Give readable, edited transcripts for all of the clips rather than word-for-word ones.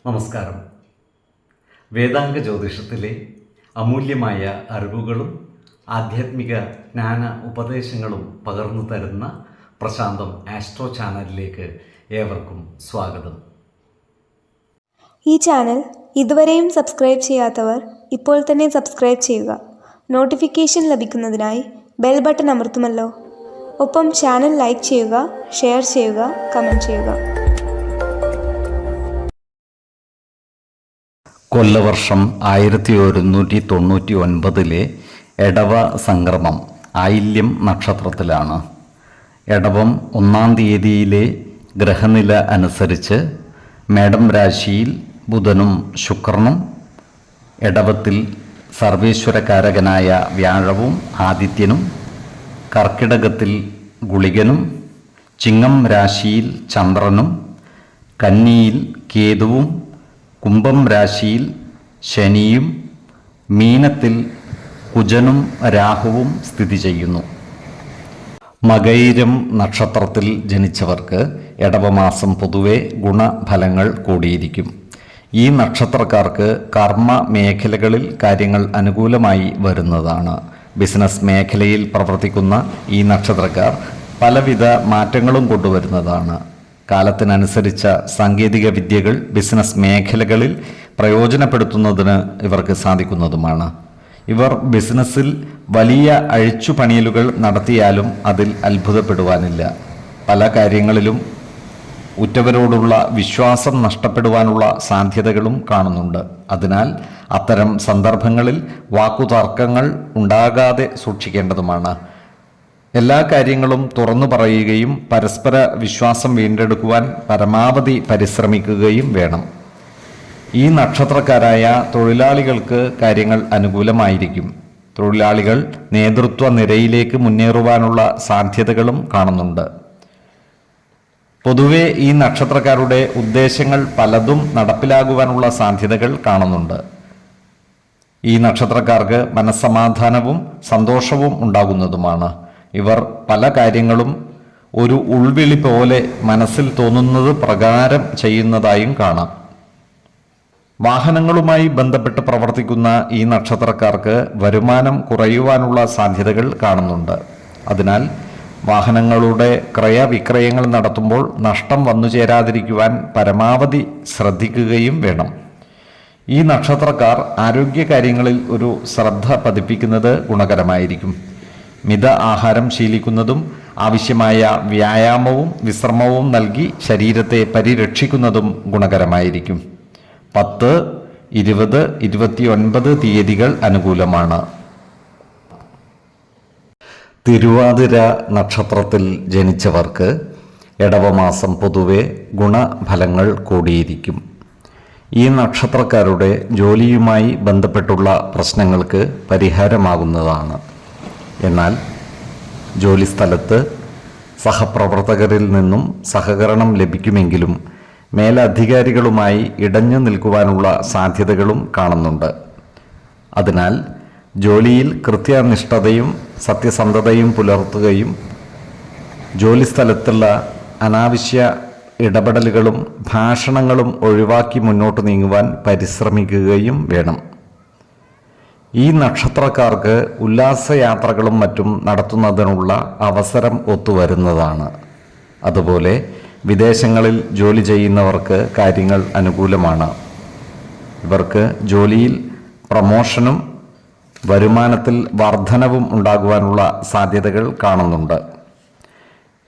നമസ്കാരം. വേദാംഗ ജ്യോതിഷത്തിലെ അമൂല്യമായ അറിവുകളും ആധ്യാത്മിക ജ്ഞാന ഉപദേശങ്ങളും പകർന്നു തരുന്ന പ്രശാന്തം ആസ്ട്രോ ചാനലിലേക്ക് ഏവർക്കും സ്വാഗതം. ഈ ചാനൽ ഇതുവരെയും സബ്സ്ക്രൈബ് ചെയ്യാത്തവർ ഇപ്പോൾ തന്നെ സബ്സ്ക്രൈബ് ചെയ്യുക. നോട്ടിഫിക്കേഷൻ ലഭിക്കുന്നതിനായി ബെൽ ബട്ടൺ അമർത്തുമല്ലോ. ഒപ്പം ചാനൽ ലൈക്ക് ചെയ്യുക, ഷെയർ ചെയ്യുക, കമൻറ്റ് ചെയ്യുക. കൊല്ലവർഷം 1199 എടവ സംക്രമം ആയില്യം നക്ഷത്രത്തിലാണ്. എടവം 1-ാം തീയതിയിലെ ഗ്രഹനില അനുസരിച്ച് മേടം രാശിയിൽ ബുധനും ശുക്രനും, എടവത്തിൽ സർവേശ്വരകാരകനായ വ്യാഴവും ആദിത്യനും, കർക്കിടകത്തിൽ ഗുളികനും, ചിങ്ങം രാശിയിൽ ചന്ദ്രനും, കന്നിയിൽ കേതുവും, കുംഭം രാശിയിൽ ശനിയും, മീനത്തിൽ കുജനും രാഹുവും സ്ഥിതി ചെയ്യുന്നു. മകയിരം നക്ഷത്രത്തിൽ ജനിച്ചവർക്ക് എടവമാസം പൊതുവെ ഗുണഫലങ്ങൾ കൂടിയിരിക്കും. ഈ നക്ഷത്രക്കാർക്ക് കർമ്മ മേഖലകളിൽ കാര്യങ്ങൾ അനുകൂലമായി വരുന്നതാണ്. ബിസിനസ് മേഖലയിൽ പ്രവർത്തിക്കുന്ന ഈ നക്ഷത്രക്കാർ പലവിധ മാറ്റങ്ങളും കൊണ്ടുവരുന്നതാണ്. കാലത്തിനനുസരിച്ച സാങ്കേതിക വിദ്യകൾ ബിസിനസ് മേഖലകളിൽ പ്രയോജനപ്പെടുത്തുന്നതിന് ഇവർക്ക് സാധിക്കുന്നതുമാണ്. ഇവർ ബിസിനസ്സിൽ വലിയ അഴിച്ചുപണിയലുകൾ നടത്തിയാലും അതിൽ അത്ഭുതപ്പെടുവാനില്ല. പല കാര്യങ്ങളിലും ഉറ്റവരോടുള്ള വിശ്വാസം നഷ്ടപ്പെടുവാനുള്ള സാധ്യതകളും കാണുന്നുണ്ട്. അതിനാൽ അത്തരം സന്ദർഭങ്ങളിൽ വാക്കുതർക്കങ്ങൾ ഉണ്ടാകാതെ സൂക്ഷിക്കേണ്ടതുമാണ്. എല്ലാ കാര്യങ്ങളും തുറന്നു പറയുകയും പരസ്പര വിശ്വാസം വീണ്ടെടുക്കുവാൻ പരമാവധി പരിശ്രമിക്കുകയും വേണം. ഈ നക്ഷത്രക്കാരായ തൊഴിലാളികൾക്ക് കാര്യങ്ങൾ അനുകൂലമായിരിക്കും. തൊഴിലാളികൾ നേതൃത്വ നിരയിലേക്ക് മുന്നേറുവാനുള്ള സാധ്യതകളും കാണുന്നുണ്ട്. പൊതുവെ ഈ നക്ഷത്രക്കാരുടെ ഉദ്ദേശങ്ങൾ പലതും നടപ്പിലാകുവാനുള്ള സാധ്യതകൾ കാണുന്നുണ്ട്. ഈ നക്ഷത്രക്കാർക്ക് മനസ്സമാധാനവും സന്തോഷവും ഉണ്ടാകുന്നതുമാണ്. ഇവർ പല കാര്യങ്ങളും ഒരു ഉൾവിളി പോലെ മനസ്സിൽ തോന്നുന്നത് പ്രകാരം ചെയ്യുന്നതായും കാണാം. വാഹനങ്ങളുമായി ബന്ധപ്പെട്ട് പ്രവർത്തിക്കുന്ന ഈ നക്ഷത്രക്കാർക്ക് വരുമാനം കുറയുവാനുള്ള സാധ്യതകൾ കാണുന്നുണ്ട്. അതിനാൽ വാഹനങ്ങളുടെ ക്രയവിക്രയങ്ങൾ നടത്തുമ്പോൾ നഷ്ടം വന്നു ചേരാതിരിക്കുവാൻ പരമാവധി ശ്രദ്ധിക്കുകയും വേണം. ഈ നക്ഷത്രക്കാർ ആരോഗ്യകാര്യങ്ങളിൽ ഒരു ശ്രദ്ധ പതിപ്പിക്കുന്നത് ഗുണകരമായിരിക്കും. മിത ആഹാരം ശീലിക്കുന്നതും ആവശ്യമായ വ്യായാമവും വിശ്രമവും നൽകി ശരീരത്തെ പരിരക്ഷിക്കുന്നതും ഗുണകരമായിരിക്കും. 10, 20, 29 തീയതികൾ അനുകൂലമാണ്. തിരുവാതിര നക്ഷത്രത്തിൽ ജനിച്ചവർക്ക് എടവമാസം പൊതുവെ ഗുണഫലങ്ങൾ കൂടിയിരിക്കും. ഈ നക്ഷത്രക്കാരുടെ ജോലിയുമായി ബന്ധപ്പെട്ടുള്ള പ്രശ്നങ്ങൾക്ക് പരിഹാരമാകുന്നതാണ്. എന്നാൽ ജോലിസ്ഥലത്ത് സഹപ്രവർത്തകരിൽ നിന്നും സഹകരണം ലഭിക്കുമെങ്കിലും മേലധികാരികളുമായി ഇടഞ്ഞു നിൽക്കുവാനുള്ള സാധ്യതകളും കാണുന്നുണ്ട്. അതിനാൽ ജോലിയിൽ കൃത്യനിഷ്ഠതയും സത്യസന്ധതയും പുലർത്തുകയും ജോലിസ്ഥലത്തുള്ള അനാവശ്യ ഇടപെടലുകളും ഭാഷണങ്ങളും ഒഴിവാക്കി മുന്നോട്ട് നീങ്ങുവാൻ പരിശ്രമിക്കുകയും വേണം. ഈ നക്ഷത്രക്കാർക്ക് ഉല്ലാസയാത്രകളും മറ്റും നടത്തുന്നതിനുള്ള അവസരം ഒത്തുവരുന്നതാണ്. അതുപോലെ വിദേശങ്ങളിൽ ജോലി ചെയ്യുന്നവർക്ക് കാര്യങ്ങൾ അനുകൂലമാണ്. ഇവർക്ക് ജോലിയിൽ പ്രമോഷനും വരുമാനത്തിൽ വർധനവും ഉണ്ടാകുവാനുള്ള സാധ്യതകൾ കാണുന്നുണ്ട്.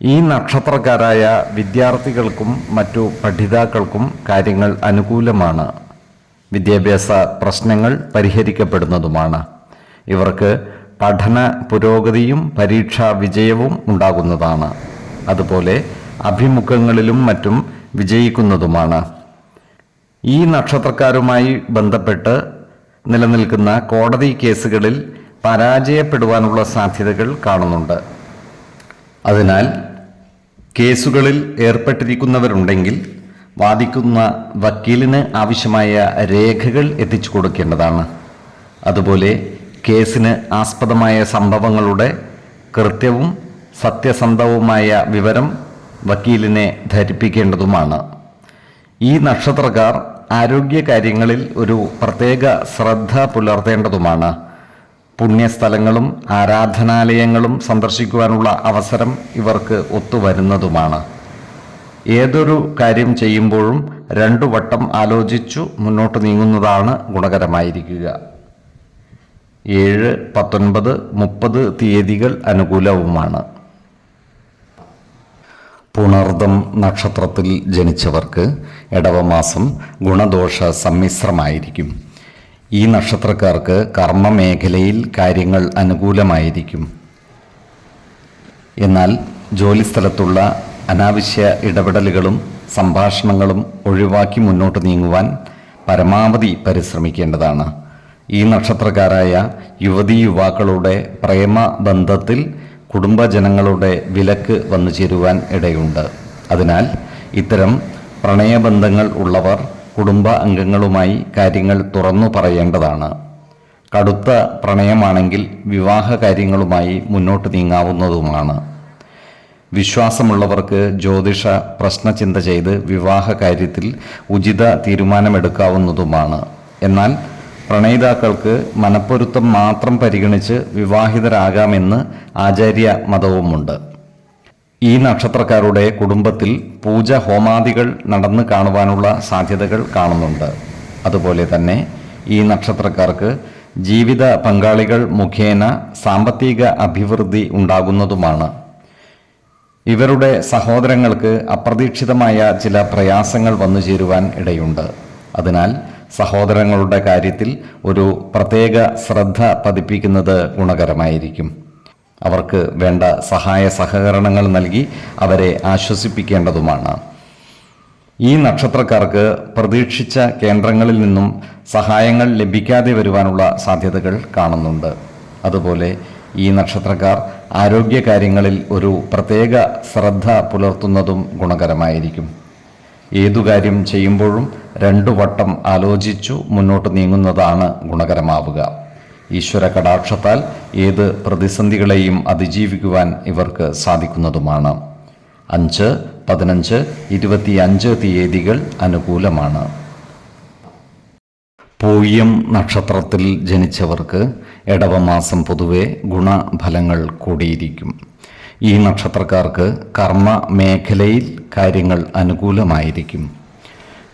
ഈ നക്ഷത്രക്കാരായ വിദ്യാർത്ഥികൾക്കും മറ്റു പഠിതാക്കൾക്കും കാര്യങ്ങൾ അനുകൂലമാണ്. വിദ്യാഭ്യാസ പ്രശ്നങ്ങൾ പരിഹരിക്കപ്പെടുന്നതുമാണ്. ഇവർക്ക് പഠന പുരോഗതിയും പരീക്ഷാ വിജയവും ഉണ്ടാകുന്നതാണ്. അതുപോലെ അഭിമുഖങ്ങളിലും മറ്റും വിജയിക്കുന്നതുമാണ്. ഈ നക്ഷത്രക്കാരുമായി ബന്ധപ്പെട്ട് നിലനിൽക്കുന്ന കോടതി കേസുകളിൽ പരാജയപ്പെടുവാനുള്ള സാധ്യതകൾ കാണുന്നുണ്ട്. അതിനാൽ കേസുകളിൽ ഏർപ്പെട്ടിരിക്കുന്നവരുണ്ടെങ്കിൽ വാദിക്കുന്ന വക്കീലിന് ആവശ്യമായ രേഖകൾ എത്തിച്ചു കൊടുക്കേണ്ടതാണ്. അതുപോലെ കേസിന് ആസ്പദമായ സംഭവങ്ങളുടെ കൃത്യവും സത്യസന്ധവുമായ വിവരം വക്കീലിനെ ധരിപ്പിക്കേണ്ടതുമാണ്. ഈ നക്ഷത്രക്കാർ ആരോഗ്യ കാര്യങ്ങളിൽ ഒരു പ്രത്യേക ശ്രദ്ധ പുലർത്തേണ്ടതുമാണ്. പുണ്യസ്ഥലങ്ങളും ആരാധനാലയങ്ങളും സന്ദർശിക്കുവാനുള്ള അവസരം ഇവർക്ക് ഒത്തുവരുന്നതുമാണ്. ഏതൊരു കാര്യം ചെയ്യുമ്പോഴും 2 വട്ടം ആലോചിച്ചു മുന്നോട്ട് നീങ്ങുന്നതാണ് ഗുണകരമായിരിക്കുക. 7, 19, 30 തീയതികൾ അനുകൂലവുമാണ്. പുണർദം നക്ഷത്രത്തിൽ ജനിച്ചവർക്ക് ഇടവമാസം ഗുണദോഷ സമ്മിശ്രമായിരിക്കും. ഈ നക്ഷത്രക്കാർക്ക് കർമ്മമേഖലയിൽ കാര്യങ്ങൾ അനുകൂലമായിരിക്കും. എന്നാൽ ജോലിസ്ഥലത്തുള്ള അനാവശ്യ ഇടപെടലുകളും സംഭാഷണങ്ങളും ഒഴിവാക്കി മുന്നോട്ട് നീങ്ങുവാൻ പരമാവധി പരിശ്രമിക്കേണ്ടതാണ്. ഈ നക്ഷത്രക്കാരായ യുവതീ യുവാക്കളുടെ പ്രേമബന്ധത്തിൽ കുടുംബജനങ്ങളുടെ വിലക്ക് വന്നു ചേരുവാൻ ഇടയുണ്ട്. അതിനാൽ ഇത്തരം പ്രണയബന്ധങ്ങൾ ഉള്ളവർ കുടുംബ അംഗങ്ങളുമായി കാര്യങ്ങൾ തുറന്നു പറയേണ്ടതാണ്. കടുത്ത പ്രണയമാണെങ്കിൽ വിവാഹ കാര്യങ്ങളുമായി മുന്നോട്ട് നീങ്ങാവുന്നതുമാണ്. വിശ്വാസമുള്ളവർക്ക് ജ്യോതിഷ പ്രശ്നചിന്ത ചെയ്ത് വിവാഹ കാര്യത്തിൽ ഉചിത തീരുമാനമെടുക്കാവുന്നതുമാണ്. എന്നാൽ പ്രണയിതാക്കൾക്ക് മനപ്പൊരുത്തം മാത്രം പരിഗണിച്ച് വിവാഹിതരാകാമെന്ന് ആചാര്യ മതവുമുണ്ട്. ഈ നക്ഷത്രക്കാരുടെ കുടുംബത്തിൽ പൂജ ഹോമാദികൾ നടന്നു കാണുവാനുള്ള സാധ്യതകൾ കാണുന്നുണ്ട്. അതുപോലെ തന്നെ ഈ നക്ഷത്രക്കാർക്ക് ജീവിത പങ്കാളികൾ മുഖേന സാമ്പത്തിക അഭിവൃദ്ധി ഉണ്ടാകുന്നതുമാണ്. ഇവരുടെ സഹോദരങ്ങൾക്ക് അപ്രതീക്ഷിതമായ ചില പ്രയാസങ്ങൾ വന്നു ചേരുവാൻ ഇടയുണ്ട്. അതിനാൽ സഹോദരങ്ങളുടെ കാര്യത്തിൽ ഒരു പ്രത്യേക ശ്രദ്ധ പതിപ്പിക്കുന്നത് ഗുണകരമായിരിക്കും. അവർക്ക് വേണ്ട സഹായ സഹകരണങ്ങൾ നൽകി അവരെ ആശ്വസിപ്പിക്കേണ്ടതുമാണ്. ഈ നക്ഷത്രക്കാർക്ക് പ്രതീക്ഷിച്ച കേന്ദ്രങ്ങളിൽ നിന്നും സഹായങ്ങൾ ലഭിക്കാതെ വരുവാനുള്ള സാധ്യതകൾ കാണുന്നുണ്ട്. അതുപോലെ ഈ നക്ഷത്രക്കാർ ആരോഗ്യകാര്യങ്ങളിൽ ഒരു പ്രത്യേക ശ്രദ്ധ പുലർത്തുന്നതും ഗുണകരമായിരിക്കും. ഏതു കാര്യം ചെയ്യുമ്പോഴും 2 വട്ടം ആലോചിച്ചു മുന്നോട്ട് നീങ്ങുന്നതാണ് ഗുണകരമാവുക. ഈശ്വര കടാക്ഷത്താൽ ഏത് പ്രതിസന്ധികളെയും അതിജീവിക്കുവാൻ ഇവർക്ക് സാധിക്കുന്നതുമാണ്. 5, 15, 25 തീയതികൾ അനുകൂലമാണ്. പൂയം നക്ഷത്രത്തിൽ ജനിച്ചവർക്ക് ഇടവമാസം പൊതുവെ ഗുണഫലങ്ങൾ കൂടിയിരിക്കും. ഈ നക്ഷത്രക്കാർക്ക് കർമ്മ മേഖലയിൽ കാര്യങ്ങൾ അനുകൂലമായിരിക്കും.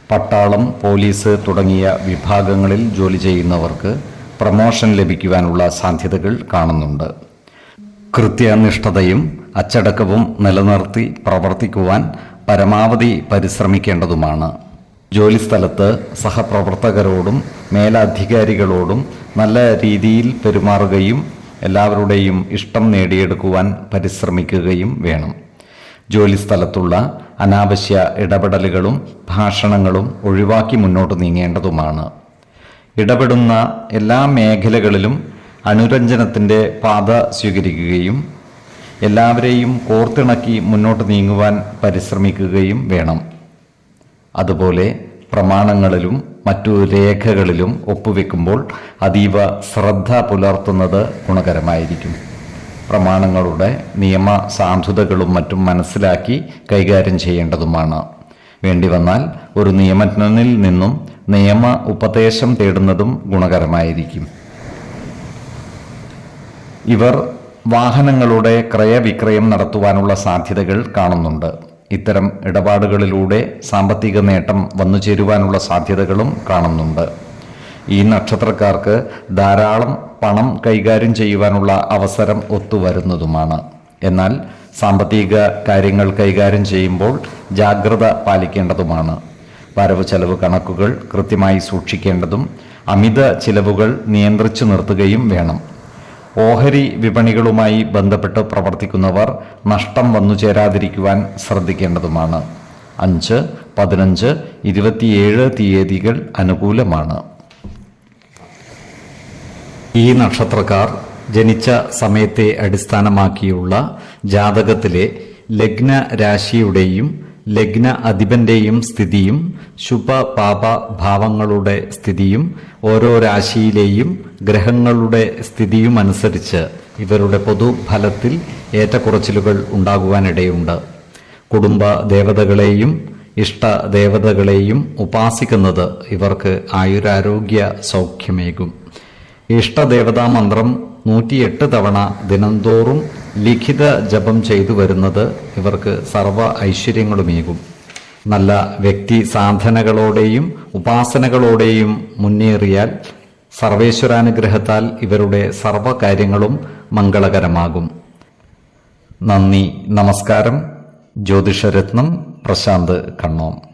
പട്ടാളം, പോലീസ് തുടങ്ങിയ വിഭാഗങ്ങളിൽ ജോലി ചെയ്യുന്നവർക്ക് പ്രമോഷൻ ലഭിക്കുവാനുള്ള സാധ്യതകൾ കാണുന്നുണ്ട്. കൃത്യനിഷ്ഠതയും അച്ചടക്കവും നിലനിർത്തി പ്രവർത്തിക്കുവാൻ പരമാവധി പരിശ്രമിക്കേണ്ടതുമാണ്. ജോലിസ്ഥലത്ത് സഹപ്രവർത്തകരോടും മേലധികാരികളോടും നല്ല രീതിയിൽ പെരുമാറുകയും എല്ലാവരുടെയും ഇഷ്ടം നേടിയെടുക്കുവാൻ പരിശ്രമിക്കുകയും വേണം. ജോലിസ്ഥലത്തുള്ള അനാവശ്യ ഇടപെടലുകളും ഭാഷണങ്ങളും ഒഴിവാക്കി മുന്നോട്ട് നീങ്ങേണ്ടതുമാണ്. ഇടപെടുന്ന എല്ലാ മേഖലകളിലും അനുരഞ്ജനത്തിൻ്റെ പാത സ്വീകരിക്കുകയും എല്ലാവരെയും കോർത്തിണക്കി മുന്നോട്ട് നീങ്ങുവാൻ പരിശ്രമിക്കുകയും വേണം. അതുപോലെ പ്രമാണങ്ങളിലും മറ്റു രേഖകളിലും ഒപ്പുവെക്കുമ്പോൾ അതീവ ശ്രദ്ധ പുലർത്തുന്നത് ഗുണകരമായിരിക്കും. പ്രമാണങ്ങളുടെ നിയമ സാധുതകളും മറ്റും മനസ്സിലാക്കി കൈകാര്യം ചെയ്യേണ്ടതുമാണ്. വേണ്ടി വന്നാൽ ഒരു നിയമജ്ഞനിൽ നിന്നും നിയമ ഉപദേശം തേടുന്നതും ഗുണകരമായിരിക്കും. ഇവർ വാഹനങ്ങളുടെ ക്രയവിക്രയം നടത്തുവാനുള്ള സാധ്യതകൾ കാണുന്നുണ്ട്. ഇത്തരം ഇടപാടുകളിലൂടെ സാമ്പത്തിക നേട്ടം വന്നു ചേരുവാനുള്ള സാധ്യതകളും കാണുന്നുണ്ട്. ഈ നക്ഷത്രക്കാർക്ക് ധാരാളം പണം കൈകാര്യം ചെയ്യുവാനുള്ള അവസരം ഒത്തുവരുന്നതുമാണ്. എന്നാൽ സാമ്പത്തിക കാര്യങ്ങൾ കൈകാര്യം ചെയ്യുമ്പോൾ ജാഗ്രത പാലിക്കേണ്ടതുമാണ്. വരവ് ചെലവ് കണക്കുകൾ കൃത്യമായി സൂക്ഷിക്കേണ്ടതും അമിത ചിലവുകൾ നിയന്ത്രിച്ചു നിർത്തുകയും വേണം. ഓഹരി വിപണികളുമായി ബന്ധപ്പെട്ട് പ്രവർത്തിക്കുന്നവർ നഷ്ടം വന്നു ചേരാതിരിക്കുവാൻ ശ്രദ്ധിക്കേണ്ടതുമാണ്. 5, 15, 27 തീയതികൾ അനുകൂലമാണ്. ഈ നക്ഷത്രക്കാർ ജനിച്ച സമയത്തെ അടിസ്ഥാനമാക്കിയുള്ള ജാതകത്തിലെ ലഗ്ന രാശിയുടെയും ലഗ്ന അധിപന്റെയും സ്ഥിതിയും ശുഭ പാപ ഭാവങ്ങളുടെ സ്ഥിതിയും ഓരോ രാശിയിലെയും ഗ്രഹങ്ങളുടെ സ്ഥിതിയും അനുസരിച്ച് ഇവരുടെ പൊതുഫലത്തിൽ ഏറ്റക്കുറച്ചിലുകൾ ഉണ്ടാകുവാനിടയുണ്ട്. കുടുംബ ദേവതകളെയും ഇഷ്ടദേവതകളെയും ഉപാസിക്കുന്നത് ഇവർക്ക് ആയുരാരോഗ്യ സൗഖ്യമേകും. ഇഷ്ടദേവതാ മന്ത്രം 108 തവണ ദിനംതോറും ലിഖിത ജപം ചെയ്തു വരുന്നത് ഇവർക്ക് സർവ ഐശ്വര്യങ്ങളുമേകും. നല്ല വ്യക്തി സാധനകളോടെയും ഉപാസനകളോടെയും മുന്നേറിയാൽ സർവേശ്വരാനുഗ്രഹത്താൽ ഇവരുടെ സർവകാര്യങ്ങളും മംഗളകരമാകും. നന്ദി, നമസ്കാരം. ജ്യോതിഷരത്നം പ്രശാന്ത് കണ്ണോം.